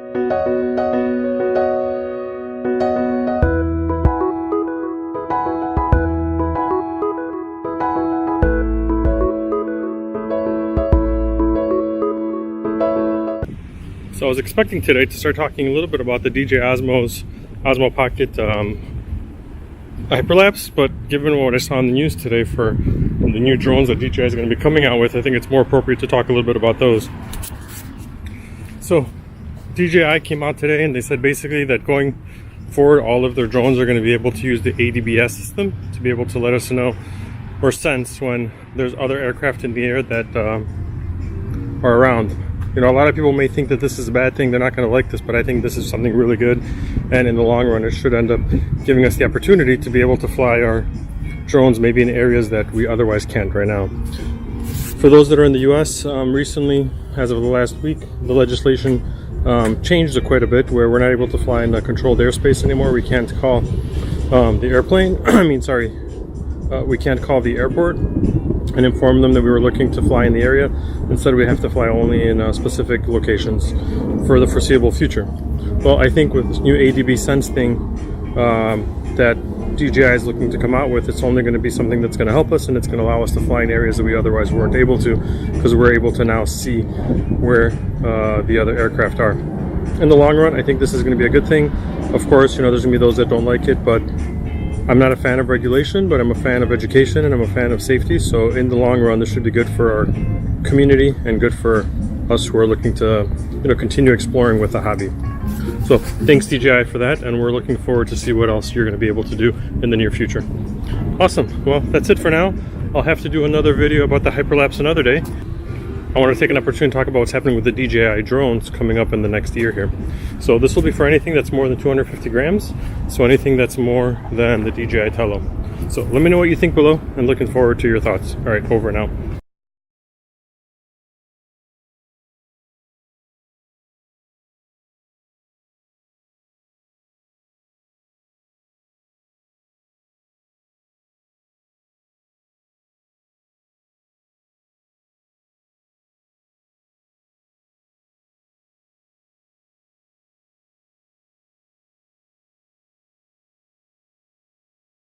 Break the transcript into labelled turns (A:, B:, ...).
A: So I was expecting today to start talking a little bit about the DJI Osmo Pocket hyperlapse, but given what I saw on the news today for the new drones that DJI is going to be coming out with, I think it's more appropriate to talk a little bit about those. So DJI came out today and they said basically that going forward, all of their drones are going to be able to use the ADBS system to be able to let us know or sense when there's other aircraft in the air that are around. You know, a lot of people may think that this is a bad thing, they're not going to like this, but I think this is something really good, and in the long run it should end up giving us the opportunity to be able to fly our drones maybe in areas that we otherwise can't right now. For those that are in the US, recently, as of the last week, the legislation changed quite a bit where we're not able to fly in a controlled airspace anymore. We can't call the airplane, we can't call the airport and inform them that we were looking to fly in the area. Instead, we have to fly only in specific locations for the foreseeable future. Well, I think with this new ADB-Sense thing that DJI is looking to come out with, it's only going to be something that's going to help us, and it's going to allow us to fly in areas that we otherwise weren't able to, because we're able to now see where the other aircraft are. In the long run, I think this is going to be a good thing. Of course, you know, there's going to be those that don't like it, but I'm not a fan of regulation, but I'm a fan of education and I'm a fan of safety. So in the long run, this should be good for our community and good for us who are looking to, you know, continue exploring with the hobby. So thanks DJI for that, and we're looking forward to see what else you're going to be able to do in the near future. Awesome. Well, that's it for now. I'll have to do another video about the hyperlapse another day. I want to take an opportunity to talk about what's happening with the DJI drones coming up in the next year here. So this will be for anything that's more than 250 grams. So anything that's more than the DJI Tello. So let me know what you think below, and looking forward to your thoughts. All right, over and out.